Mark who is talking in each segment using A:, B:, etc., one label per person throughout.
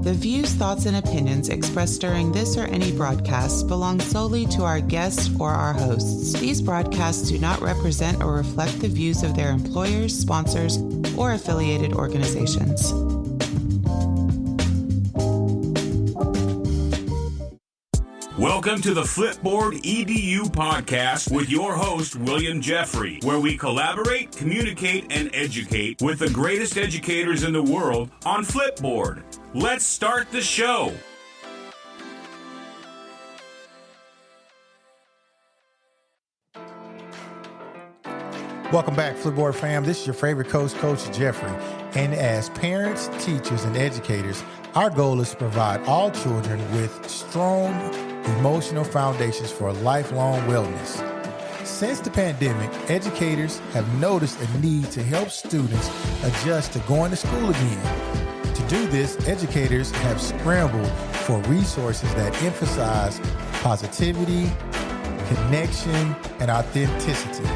A: The views, thoughts, and opinions expressed during this or any broadcast belong solely to our guests or our hosts. These broadcasts do not represent or reflect the views of their employers, sponsors, or affiliated organizations.
B: Welcome to the Flipboard EDU podcast with your host, William Jeffrey, where we collaborate, communicate, and educate with the greatest educators in the world on Flipboard. Let's start the show.
C: Welcome back, Flipboard fam. This is your favorite coach, Coach Jeffrey. And as parents, teachers, and educators, our goal is to provide all children with strong emotional foundations for lifelong wellness. Since the pandemic, educators have noticed a need to help students adjust to going to school again. To do this, educators have scrambled for resources that emphasize positivity, connection, and authenticity.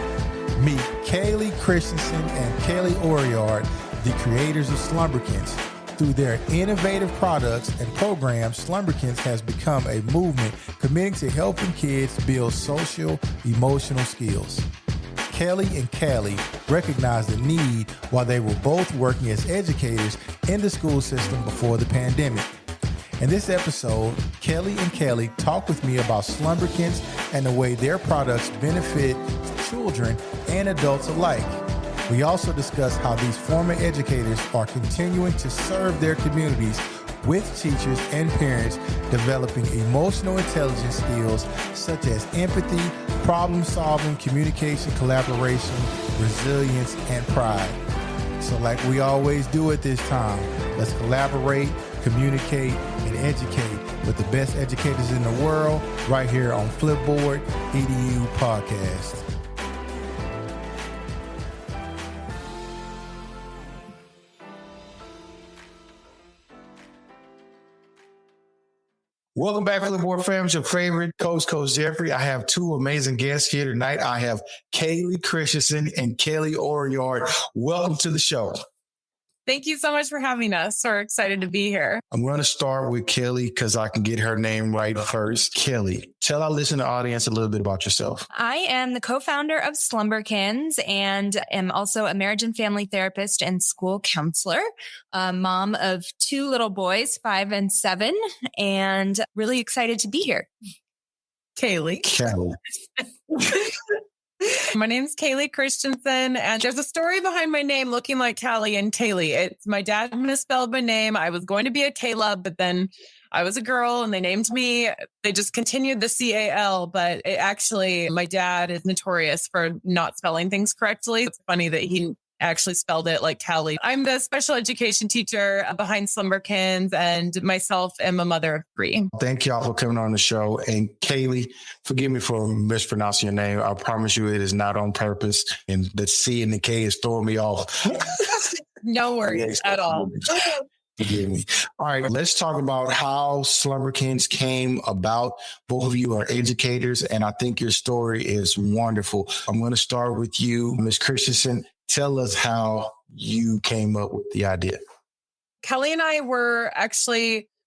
C: Meet Callie, Christensen, and Callie Oriard, the creators of Slumberkins. Through their innovative products and programs, Slumberkins has become a movement committing to helping kids build social, emotional skills. Callie and Callie recognized the need while they were both working as educators in the school system before the pandemic. In this episode, Callie and Callie talk with me about Slumberkins and the way their products benefit children and adults alike. We also discuss how these former educators are continuing to serve their communities with teachers and parents, developing emotional intelligence skills such as empathy, problem solving, communication, collaboration, resilience, and pride. So like we always do at this time, let's collaborate, communicate, and educate with the best educators in the world right here on Flipboard EDU Podcast. Welcome back, Flipboard fam. It's your favorite coach, Coach Jeffrey. I have two amazing guests here tonight. I have Callie Christensen and Callie Oriard. Welcome to the show.
D: Thank you so much for having us. We're excited to be here.
C: I'm going to start with Callie because I can get her name right first. Callie, tell our listening audience a little bit about yourself.
E: I am the co-founder of Slumberkins and am also a marriage and family therapist and school counselor, mom of two little boys, 5 and 7, and really excited to be here.
D: Callie. My name's Callie Christensen, and there's a story behind my name looking like Callie and Callie. It's my dad misspelled my name. I was going to be a Caleb, but then I was a girl and they named me. They just continued the CAL, but it actually, my dad is notorious for not spelling things correctly. It's funny that he actually spelled it like Callie. I'm the special education teacher behind Slumberkins and myself am a mother of 3.
C: Thank y'all for coming on the show. And Callie, forgive me for mispronouncing your name. I promise you it is not on purpose. And the C and the K is throwing me off.
D: No worries at all.
C: Forgive me. All right, let's talk about how Slumberkins came about. Both of you are educators, and I think your story is wonderful. I'm going to start with you, Ms. Christensen. Tell us how you came up with the idea.
D: Callie and I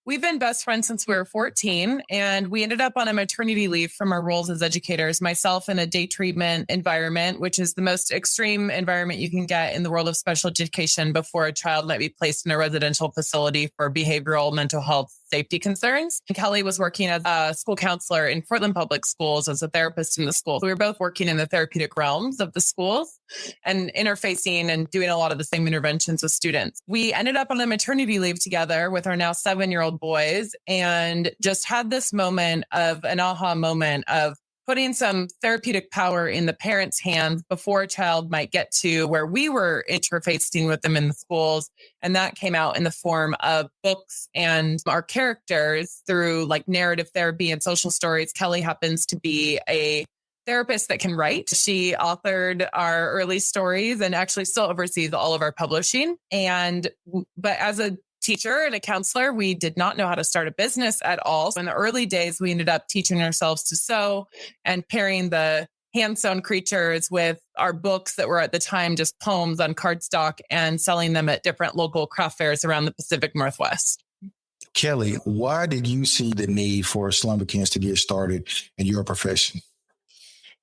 D: we've been best friends since we were 14, and we ended up on a maternity leave from our roles as educators, myself in a day treatment environment, which is the most extreme environment you can get in the world of special education before a child might be placed in a residential facility for behavioral mental health safety concerns. And Callie was working as a school counselor in Portland Public Schools as a therapist in the school. So we were both working in the therapeutic realms of the schools and interfacing and doing a lot of the same interventions with students. We ended up on a maternity leave together with our now 7-year-old boys and just had this moment of an aha moment of putting some therapeutic power in the parents' hands before a child might get to where we were interfacing with them in the schools. And that came out in the form of books and our characters through like narrative therapy and social stories. Callie happens to be a therapist that can write. She authored our early stories and actually still oversees all of our publishing. But as a teacher and a counselor, we did not know how to start a business at all. So in the early days, we ended up teaching ourselves to sew and pairing the hand-sewn creatures with our books that were at the time just poems on cardstock and selling them at different local craft fairs around the Pacific Northwest.
F: Kelly, why did you see the need for Slumberkins to get started in your profession?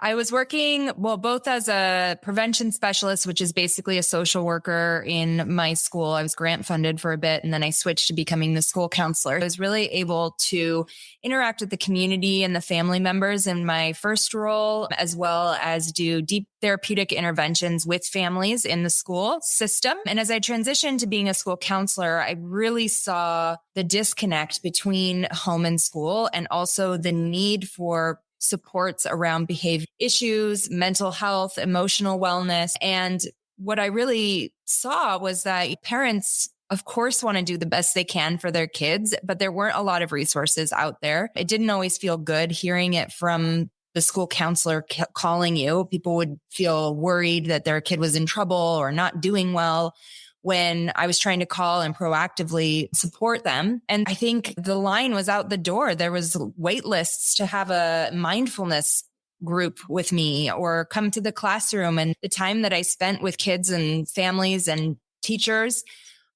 E: I was working, both as a prevention specialist, which is basically a social worker in my school. I was grant funded for a bit, and then I switched to becoming the school counselor. I was really able to interact with the community and the family members in my first role, as well as do deep therapeutic interventions with families in the school system. And as I transitioned to being a school counselor, I really saw the disconnect between home and school, and also the need for supports around behavior issues, mental health, emotional wellness. And what I really saw was that parents, of course, want to do the best they can for their kids, but there weren't a lot of resources out there. It didn't always feel good hearing it from the school counselor calling you. People would feel worried that their kid was in trouble or not doing well when I was trying to call and proactively support them. And I think the line was out the door. There was wait lists to have a mindfulness group with me or come to the classroom. And the time that I spent with kids and families and teachers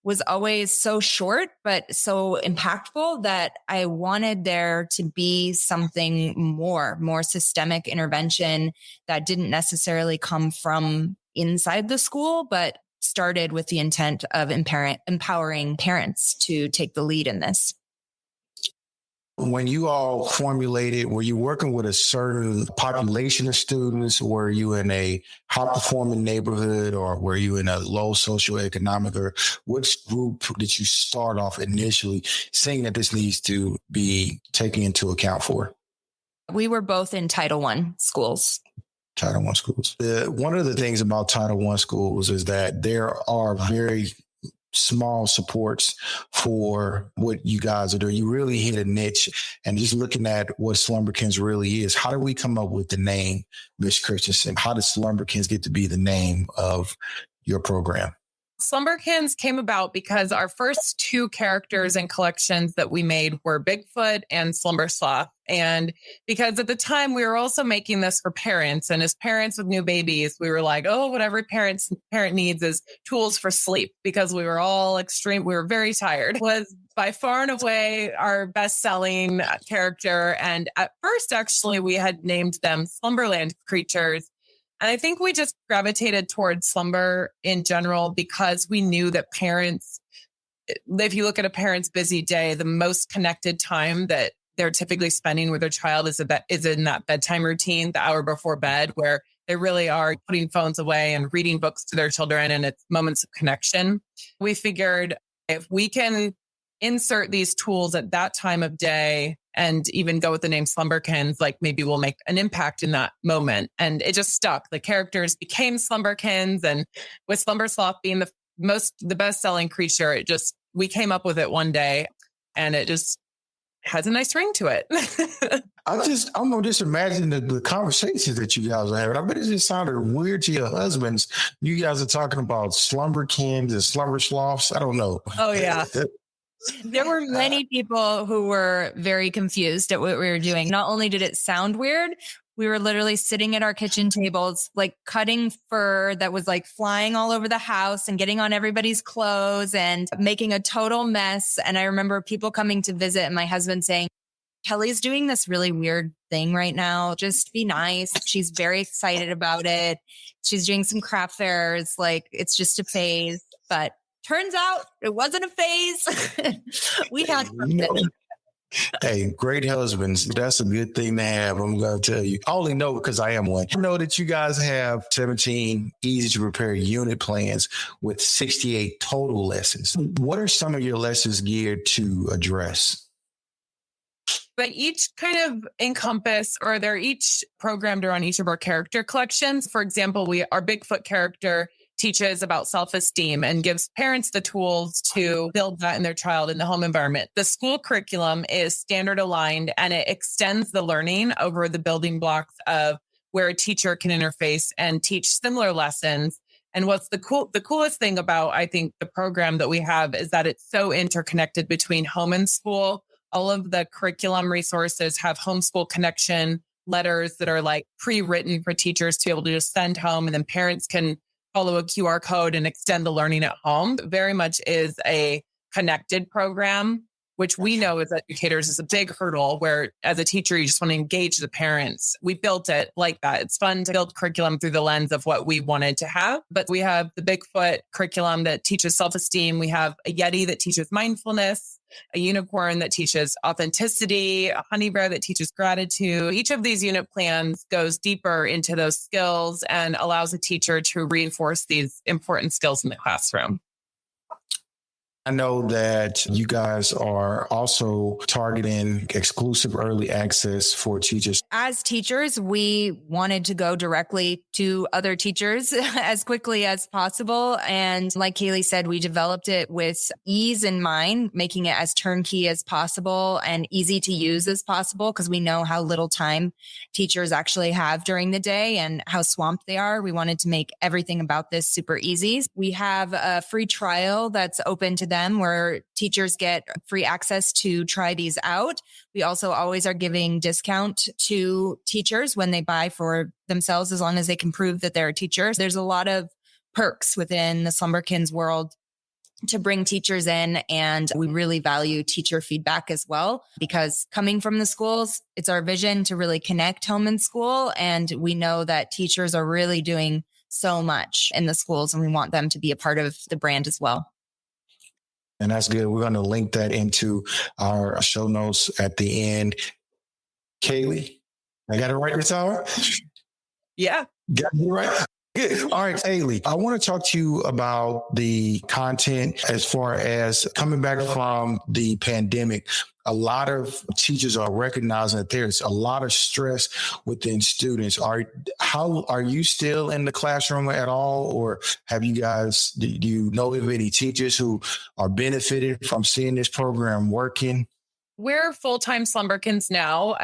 E: was always so short, but so impactful that I wanted there to be something more systemic intervention that didn't necessarily come from inside the school, but started with the intent of empowering parents to take the lead in this.
F: When you all formulated, were you working with a certain population of students? Were you in a high-performing neighborhood, or were you in a low socioeconomic, or which group did you start off initially saying that this needs to be taken into account for?
E: We were both in Title I schools.
F: Title I schools. One of the things about Title I schools is that there are very small supports for what you guys are doing. You really hit a niche, and just looking at what Slumberkins really is. How did we come up with the name, Ms. Christensen? How did Slumberkins get to be the name of your program?
D: Slumberkins came about because our first two characters and collections that we made were Bigfoot and Slumber Sloth. And because at the time we were also making this for parents, and as parents with new babies, we were like, oh, what every parent needs is tools for sleep, because we were all we were very tired. Was by far and away our best-selling character. And at first, actually, we had named them Slumberland creatures. And I think we just gravitated towards slumber in general because we knew that parents, if you look at a parent's busy day, the most connected time that they're typically spending with their child is in that bedtime routine, the hour before bed, where they really are putting phones away and reading books to their children, and it's moments of connection. We figured if we can insert these tools at that time of day and even go with the name Slumberkins, like maybe we'll make an impact in that moment. And it just stuck. The characters became Slumberkins, and with Slumber Sloth being the best-selling creature, we came up with it one day, and it just has a nice ring to it.
F: I'm gonna just imagine the conversations that you guys are having. I bet it just sounded weird to your husbands. You guys are talking about Slumberkins and Slumber Sloths. I don't know.
D: Oh yeah.
E: There were many people who were very confused at what we were doing. Not only did it sound weird, we were literally sitting at our kitchen tables, like cutting fur that was like flying all over the house and getting on everybody's clothes and making a total mess. And I remember people coming to visit and my husband saying, Kelly's doing this really weird thing right now. Just be nice. She's very excited about it. She's doing some craft fairs. Like, it's just a phase. But turns out it wasn't a phase. We had something.
F: Hey, great husbands. That's a good thing to have. I'm going to tell you. I only know because I am one. I know that you guys have 17 easy to prepare unit plans with 68 total lessons. What are some of your lessons geared to address?
D: But each kind of encompass, or they're each programmed around each of our character collections. For example, our Bigfoot character teaches about self-esteem and gives parents the tools to build that in their child in the home environment. The school curriculum is standard aligned, and it extends the learning over the building blocks of where a teacher can interface and teach similar lessons. And what's the coolest thing about, I think, the program that we have is that it's so interconnected between home and school. All of the curriculum resources have homeschool connection letters that are like pre-written for teachers to be able to just send home, and then parents can follow a QR code and extend the learning at home. It very much is a connected program. which we know as educators is a big hurdle where as a teacher, you just want to engage the parents. We built it like that. It's fun to build curriculum through the lens of what we wanted to have. But we have the Bigfoot curriculum that teaches self-esteem. We have a Yeti that teaches mindfulness, a unicorn that teaches authenticity, a honey bear that teaches gratitude. Each of these unit plans goes deeper into those skills and allows a teacher to reinforce these important skills in the classroom.
F: I know that you guys are also targeting exclusive early access for teachers.
E: As teachers, we wanted to go directly to other teachers as quickly as possible. And like Callie said, we developed it with ease in mind, making it as turnkey as possible and easy to use as possible, because we know how little time teachers actually have during the day and how swamped they are. We wanted to make everything about this super easy. We have a free trial that's open to them where teachers get free access to try these out. We also always are giving discount to teachers when they buy for themselves, as long as they can prove that they're a teacher. There's a lot of perks within the Slumberkins world to bring teachers in. And we really value teacher feedback as well, because coming from the schools, it's our vision to really connect home and school. And we know that teachers are really doing so much in the schools, and we want them to be a part of the brand as well.
F: And that's good. We're going to link that into our show notes at the end. Callie, I got it right this hour?
D: Yeah.
F: Got it right? Good. All right, Callie, I want to talk to you about the content as far as coming back from the pandemic. A lot of teachers are recognizing that there's a lot of stress within students. Are you still in the classroom at all? Or have you guys, do you know of any teachers who are benefiting from seeing this program working?
D: We're full-time Slumberkins now,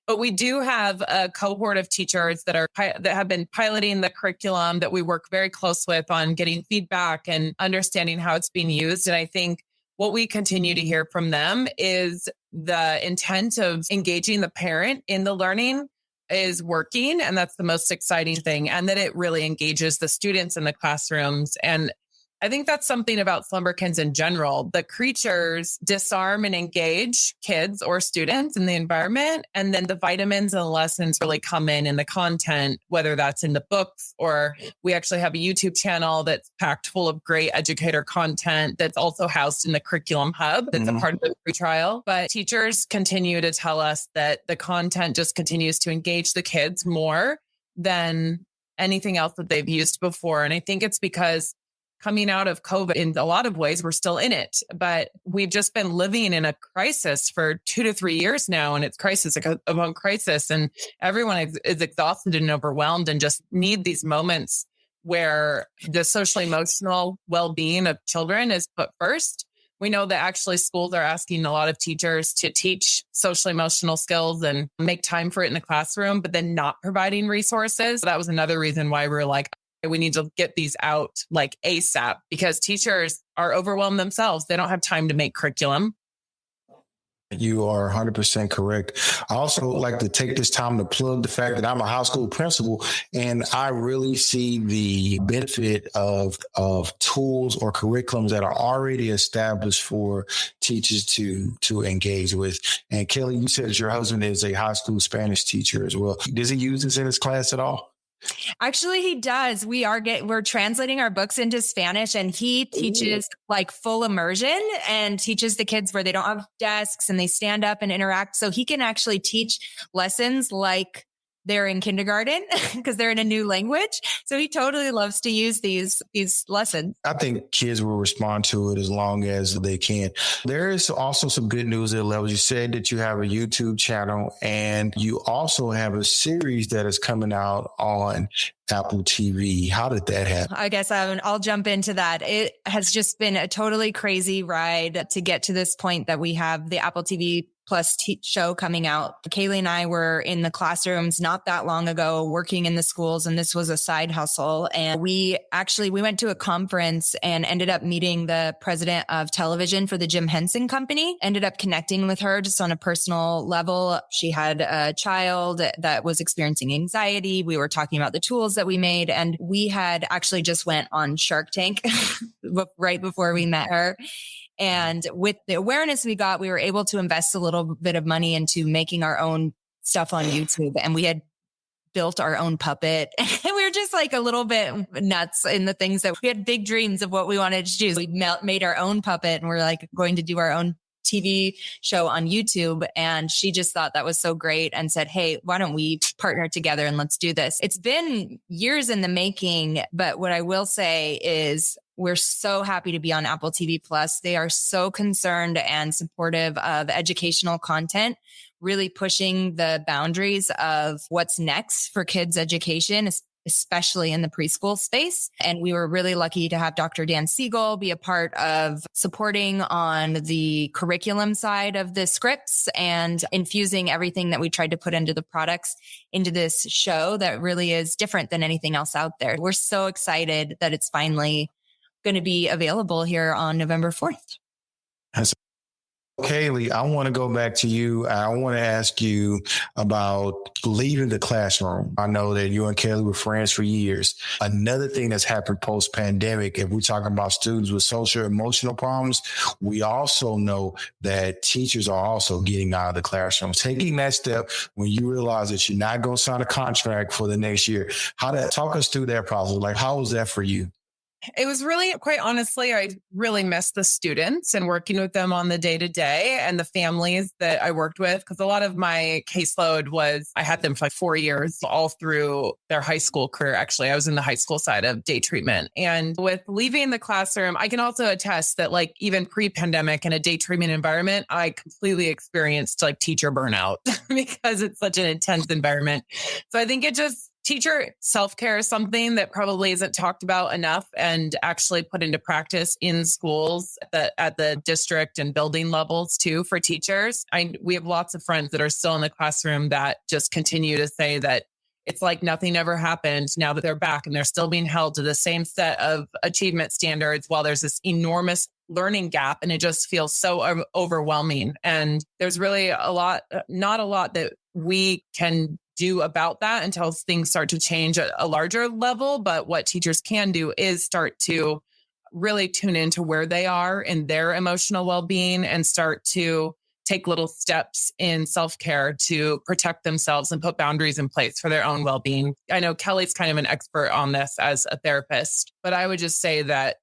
D: but we do have a cohort of teachers that have been piloting the curriculum that we work very close with on getting feedback and understanding how it's being used. And I think what we continue to hear from them is the intent of engaging the parent in the learning is working. And that's the most exciting thing. And that it really engages the students in the classrooms. And I think that's something about Slumberkins in general. The creatures disarm and engage kids or students in the environment. And then the vitamins and the lessons really come in the content, whether that's in the books or we actually have a YouTube channel that's packed full of great educator content that's also housed in the curriculum hub. That's a part of the free trial. But teachers continue to tell us that the content just continues to engage the kids more than anything else that they've used before. And I think it's because coming out of COVID, in a lot of ways, we're still in it, but we've just been living in a crisis for 2 to 3 years now. And it's crisis among crisis. And everyone is exhausted and overwhelmed and just need these moments where the social emotional well-being of children is put first. We know that actually schools are asking a lot of teachers to teach social emotional skills and make time for it in the classroom, but then not providing resources. That was another reason why we're like, we need to get these out like ASAP, because teachers are overwhelmed themselves. They don't have time to make curriculum.
F: You are 100% correct. I also like to take this time to plug the fact that I'm a high school principal, and I really see the benefit of tools or curriculums that are already established for teachers to engage with. And Callie, you said that your husband is a high school Spanish teacher as well. Does he use this in his class at all?
E: Actually, he does. We're translating our books into Spanish, and he teaches like full immersion and teaches the kids where they don't have desks and they stand up and interact. So he can actually teach lessons like they're in kindergarten because they're in a new language. So he totally loves to use these lessons.
F: I think kids will respond to it as long as they can. There is also some good news at levels. You said that you have a YouTube channel and you also have a series that is coming out on Apple TV. How did that happen?
E: I guess I'll jump into that. It has just been a totally crazy ride to get to this point that we have the Apple TV Plus show coming out. Callie and I were in the classrooms not that long ago working in the schools, and this was a side hustle. And we went to a conference and ended up meeting the president of television for the Jim Henson Company, ended up connecting with her just on a personal level. She had a child that was experiencing anxiety. We were talking about the tools that we made, and we had actually just went on Shark Tank right before we met her. And with the awareness we got, we were able to invest a little bit of money into making our own stuff on YouTube. And we had built our own puppet. And we were just like a little bit nuts in the things that we had big dreams of what we wanted to do. So we made our own puppet and we're like going to do our own TV show on YouTube. And she just thought that was so great and said, hey, why don't we partner together and let's do this? It's been years in the making, but what I will say is we're so happy to be on Apple TV Plus. They are so concerned and supportive of educational content, really pushing the boundaries of what's next for kids' education, especially in the preschool space. And we were really lucky to have Dr. Dan Siegel be a part of supporting on the curriculum side of the scripts and infusing everything that we tried to put into the products into this show that really is different than anything else out there. We're so excited that it's finally going to be available here on November 4th.
F: Callie, I want to go back to you. I want to ask you about leaving the classroom. I know that you and Callie were friends for years. Another thing that's happened post-pandemic, if we're talking about students with social emotional problems, we also know that teachers are also getting out of the classroom. Taking that step when you realize that you're not going to sign a contract for the next year. Talk us through that process. Like, how was that for you?
D: It was really, quite honestly, I really missed the students and working with them on the day to day and the families that I worked with. Because a lot of my caseload was, I had them for like 4 years, all through their high school career. Actually, I was in the high school side of day treatment. And with leaving the classroom, I can also attest that like even pre-pandemic in a day treatment environment, I completely experienced like teacher burnout because it's such an intense environment. So I think teacher self-care is something that probably isn't talked about enough and actually put into practice in schools at the district and building levels too for teachers. We have lots of friends that are still in the classroom that just continue to say that it's like nothing ever happened now that they're back and they're still being held to the same set of achievement standards while there's this enormous learning gap and it just feels so overwhelming. And there's really not a lot that we can do about that until things start to change at a larger level. But what teachers can do is start to really tune into where they are in their emotional well-being and start to take little steps in self-care to protect themselves and put boundaries in place for their own well-being. I know Kelly's kind of an expert on this as a therapist, but I would just say that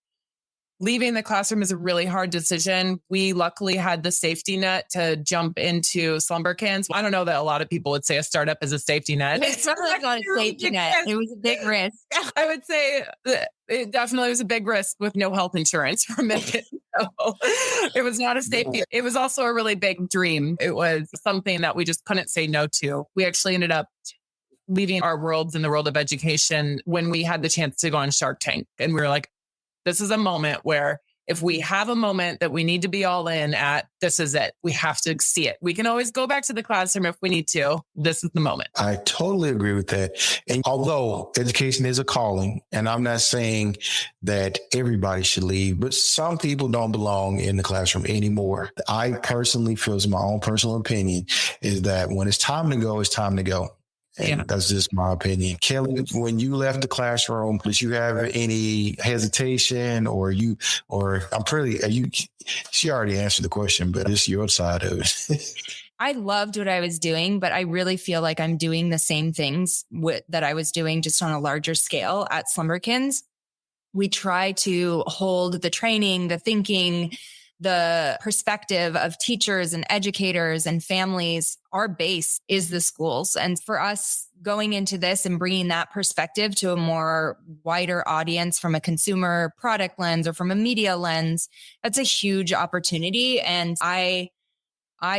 D: leaving the classroom is a really hard decision. We luckily had the safety net to jump into Slumberkins. I don't know that a lot of people would say a startup is a safety net.
E: It's definitely not a safety net. It was a big risk.
D: I would say it definitely was a big risk with no health insurance for a minute. So it was not a safety. It was also a really big dream. It was something that we just couldn't say no to. We actually ended up leaving our worlds in the world of education when we had the chance to go on Shark Tank. And we were like, this is a moment where if we have a moment that we need to be all in at, this is it. We have to see it. We can always go back to the classroom if we need to. This is the moment.
F: I totally agree with that. And although education is a calling, and I'm not saying that everybody should leave, but some people don't belong in the classroom anymore. I personally feel, as my own personal opinion, is that when it's time to go, it's time to go. And that's just my opinion. Callie, when you left the classroom, did you have any hesitation she already answered the question, but it's your side of it.
E: I loved what I was doing, but I really feel like I'm doing the same things that I was doing just on a larger scale at Slumberkins. We try to hold the training, the thinking, the perspective of teachers and educators and families. Our base is the schools. And for us going into this and bringing that perspective to a more wider audience from a consumer product lens or from a media lens, that's a huge opportunity. And I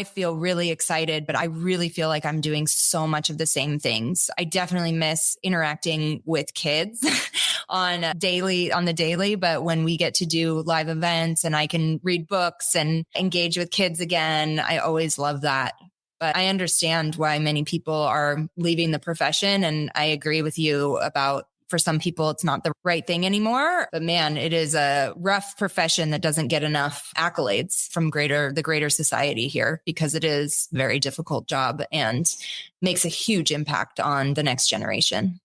E: feel really excited, but I really feel like I'm doing so much of the same things. I definitely miss interacting with kids on the daily, but when we get to do live events and I can read books and engage with kids again, I always love that. But I understand why many people are leaving the profession. And I agree with you about, for some people, it's not the right thing anymore. But man, it is a rough profession that doesn't get enough accolades from the greater society here, because it is a very difficult job and makes a huge impact on the next generation.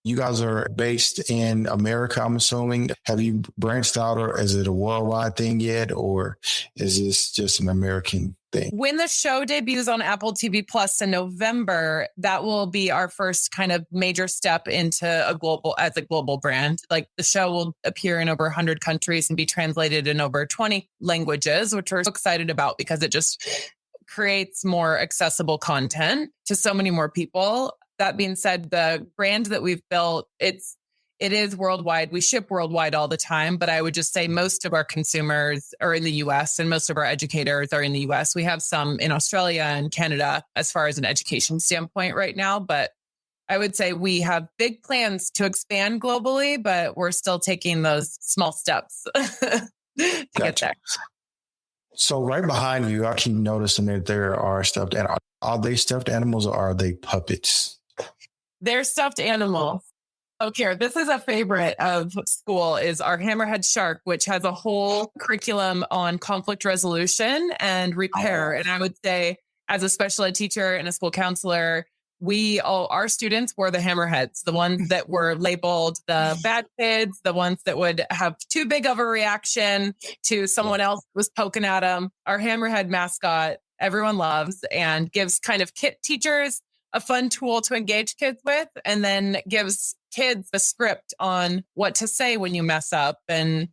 F: You guys are based in America, I'm assuming. Have you branched out, or is it a worldwide thing yet, or is this just an American thing?
D: When the show debuts on Apple TV Plus in November, that will be our first kind of major step into a global brand. Like, the show will appear in over 100 countries and be translated in over 20 languages, which we're so excited about because it just creates more accessible content to so many more people. That being said, the brand that we've built, it is worldwide. We ship worldwide all the time, but I would just say most of our consumers are in the US and most of our educators are in the US. We have some in Australia and Canada as far as an education standpoint right now, but I would say we have big plans to expand globally, but we're still taking those small steps to get there.
F: So right behind you, I keep noticing that there are stuffed animals. Are they stuffed animals or are they puppets?
D: They're stuffed animals. Okay, this is a favorite of school, is our Hammerhead Shark, which has a whole curriculum on conflict resolution and repair. And I would say, as a special ed teacher and a school counselor, our students were the hammerheads, the ones that were labeled the bad kids, the ones that would have too big of a reaction to someone else was poking at them. Our hammerhead mascot, everyone loves, and gives kind of teachers a fun tool to engage kids with, and then gives kids the script on what to say when you mess up, and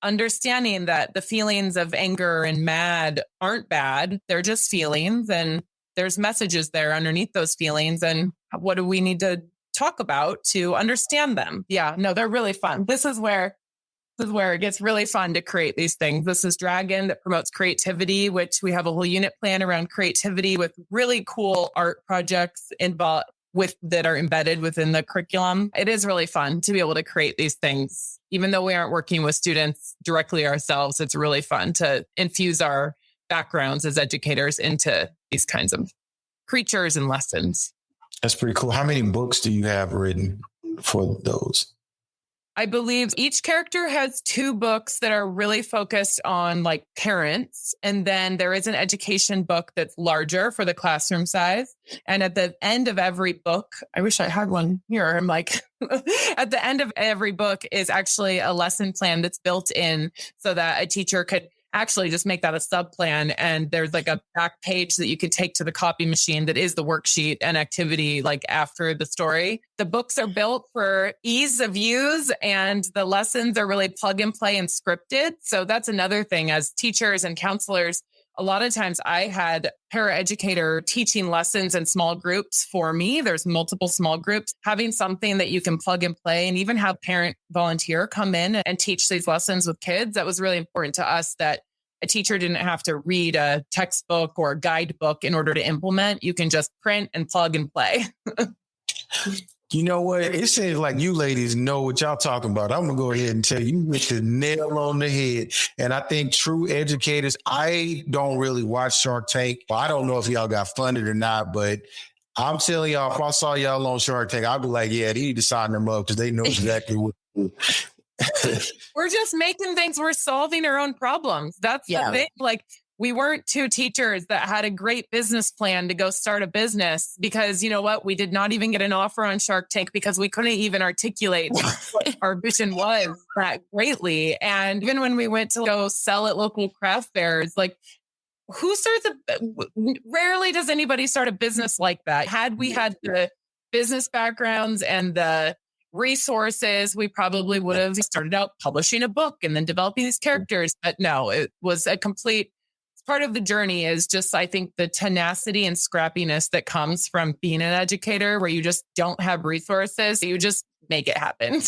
D: understanding that the feelings of anger and mad aren't bad. They're just feelings, and there's messages there underneath those feelings. And what do we need to talk about to understand them? Yeah, no, they're really fun. This is where it gets really fun to create these things. This is Dragon, that promotes creativity, which we have a whole unit plan around creativity with really cool art projects involved that are embedded within the curriculum. It is really fun to be able to create these things. Even though we aren't working with students directly ourselves, it's really fun to infuse our backgrounds as educators into these kinds of creatures and lessons.
F: That's pretty cool. How many books do you have written for those?
D: I believe each character has 2 books that are really focused on like parents. And then there is an education book that's larger for the classroom size. And at the end of every book, I wish I had one here. I'm like, at the end of every book is actually a lesson plan that's built in so that a teacher could actually just make that a sub plan. And there's like a back page that you could take to the copy machine that is the worksheet and activity like after the story. The books are built for ease of use, and the lessons are really plug and play and scripted. So that's another thing. As teachers and counselors, a lot of times I had paraeducator teaching lessons in small groups for me. There's multiple small groups. Having something that you can plug and play and even have parent volunteer come in and teach these lessons with kids. That was really important to us, that a teacher didn't have to read a textbook or a guidebook in order to implement. You can just print and plug and play.
F: You know what? It seems like you ladies know what y'all talking about. I'm going to go ahead and tell you, you hit the nail on the head. And I think true educators, I don't really watch Shark Tank. Well, I don't know if y'all got funded or not, but I'm telling y'all, if I saw y'all on Shark Tank, I'd be like, yeah, they need to sign them up because they know exactly what to do.
D: We're just making things. We're solving our own problems. That's the thing. Like, we weren't 2 teachers that had a great business plan to go start a business because, you know what? We did not even get an offer on Shark Tank because we couldn't even articulate what our vision was that greatly. And even when we went to go sell at local craft fairs, like, rarely does anybody start a business like that. Had we had the business backgrounds and the resources, we probably would have started out publishing a book and then developing these characters. But no, it was a complete part of the journey is just, I think, the tenacity and scrappiness that comes from being an educator where you just don't have resources. You just make it happen.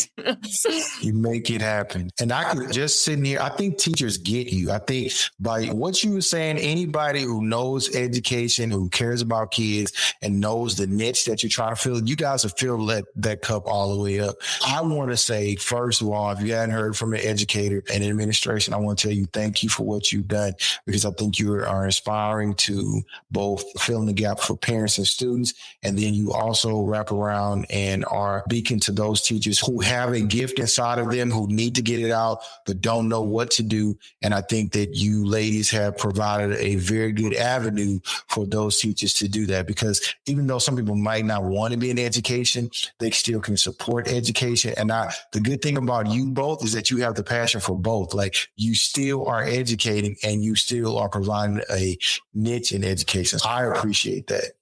F: You make it happen. And I could just sit here. I think teachers get you. I think by what you were saying, anybody who knows education, who cares about kids and knows the niche that you're trying to fill, you guys have filled that cup all the way up. I want to say, first of all, if you hadn't heard from an educator and administration, I want to tell you thank you for what you've done, because I think you are inspiring to both fill in the gap for parents and students. And then you also wrap around and are beacon to those those teachers who have a gift inside of them, who need to get it out, but don't know what to do. And I think that you ladies have provided a very good avenue for those teachers to do that, because even though some people might not want to be in education, they still can support education. And the good thing about you both is that you have the passion for both. Like, you still are educating and you still are providing a niche in education. I appreciate that.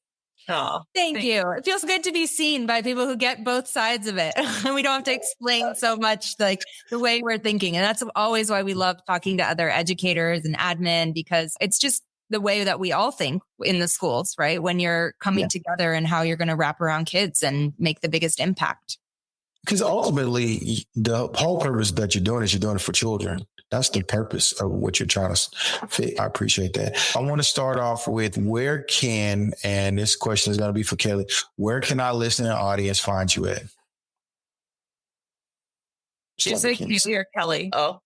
E: Oh, thank you. It feels good to be seen by people who get both sides of it. And we don't have to explain so much like the way we're thinking. And that's always why we love talking to other educators and admin, because it's just the way that we all think in the schools, right? When you're coming together and how you're going to wrap around kids and make the biggest impact.
F: Because ultimately, the whole purpose that you're doing it for children. That's the purpose of what you're trying to fit. I appreciate that. I want to start off with and this question is going to be for Kelly, where can our listening audience find you at?
D: Did you say Kelly or Kelly? Oh.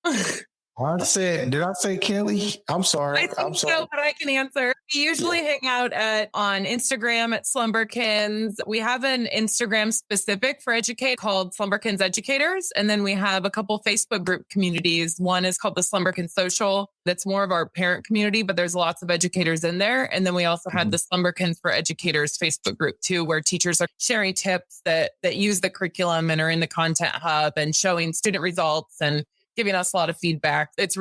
F: Did I say Kelly? I'm sorry. I'm sorry.
D: So, but I can answer. We usually hang out on Instagram at Slumberkins. We have an Instagram specific for educate called Slumberkins Educators. And then we have a couple Facebook group communities. One is called the Slumberkins Social. That's more of our parent community, but there's lots of educators in there. And then we also had the Slumberkins for Educators Facebook group too, where teachers are sharing tips that use the curriculum and are in the content hub and showing student results and giving us a lot of feedback. It's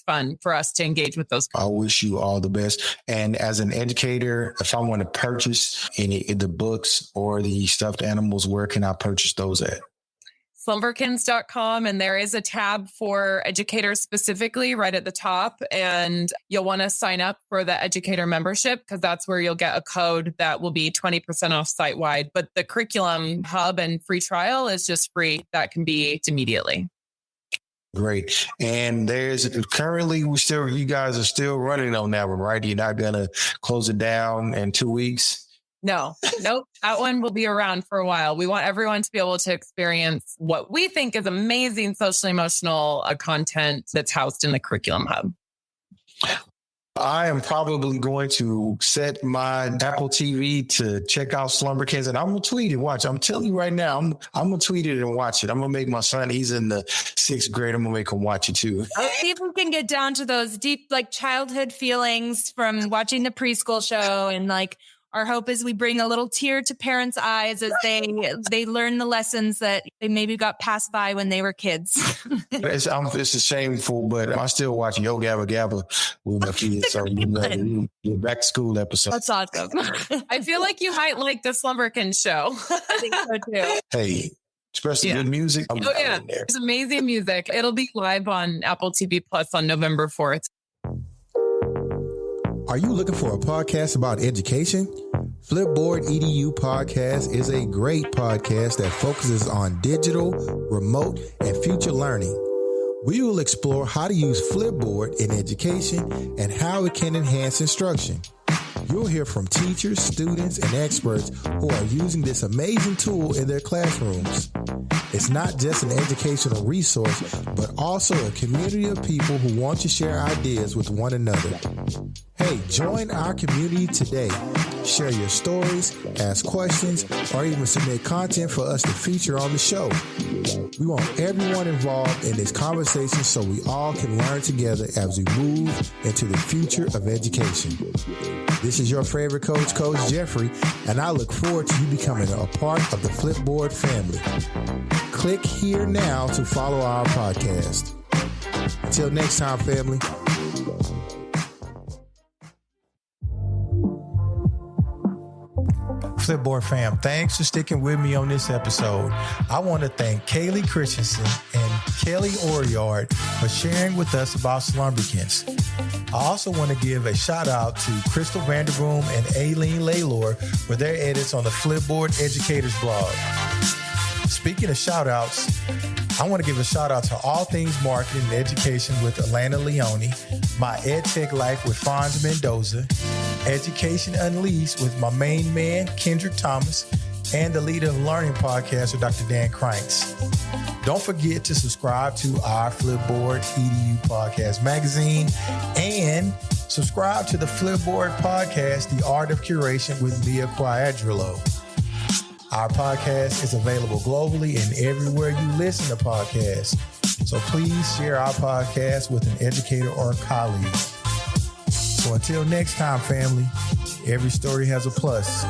D: fun for us to engage with those.
F: I wish you all the best. And as an educator, if I want to purchase any of the books or the stuffed animals, where can I purchase those at?
D: Slumberkins.com. And there is a tab for educators specifically right at the top. And you'll want to sign up for the educator membership, because that's where you'll get a code that will be 20% off site-wide. But the curriculum hub and free trial is just free. That can be immediately.
F: Great. And there's currently you guys are still running on that one, right? You're not going to close it down in 2 weeks?
D: Nope. That one will be around for a while. We want everyone to be able to experience what we think is amazing socially emotional content that's housed in the curriculum hub.
F: I am probably going to set my Apple TV to check out Slumberkins, and I'm going to tweet it. Watch. I'm telling you right now, I'm going to tweet it and watch it. I'm going to make my son, he's in the 6th grade. I'm going to make him watch it too.
E: See if we can get down to those deep, like, childhood feelings from watching the preschool show. And like, our hope is we bring a little tear to parents' eyes as they learn the lessons that they maybe got passed by when they were kids.
F: It's shameful, but I still watch Yo Gabba Gabba with my kids. So the back to school episode.
E: That's awesome.
D: I feel like you might like the Slumberkins show.
E: I think so too.
F: Hey, especially good music.
D: There's amazing music. It'll be live on Apple TV Plus on November 4th.
C: Are you looking for a podcast about education? Flipboard EDU Podcast is a great podcast that focuses on digital, remote, and future learning. We will explore how to use Flipboard in education and how it can enhance instruction. You'll hear from teachers, students, and experts who are using this amazing tool in their classrooms. It's not just an educational resource, but also a community of people who want to share ideas with one another. Hey, join our community today. Share your stories, ask questions, or even submit content for us to feature on the show. We want everyone involved in this conversation so we all can learn together as we move into the future of education. This is your favorite coach, Coach Jeffrey, and I look forward to you becoming a part of the Flipboard family. Click here now to follow our podcast. Until next time, family. Flipboard fam, thanks for sticking with me on this episode. I want to thank Callie Christensen and Kelly Oriard for sharing with us about Slumberkins. I also want to give a shout out to Crystal Vanderboom and Aileen Laylor for their edits on the Flipboard Educators blog. Speaking of shout outs, I want to give a shout out to All Things Marketing and Education with Alana Leone, My EdTech Life with Fonz Mendoza, Education Unleashed with my main man, Kendrick Thomas, and the Leader of Learning podcast with Dr. Dan Cranks. Don't forget to subscribe to our Flipboard EDU podcast magazine and subscribe to the Flipboard podcast, The Art of Curation with Mia Quadrillo. Our podcast is available globally and everywhere you listen to podcasts. So please share our podcast with an educator or a colleague. So until next time, family, every story has a plus.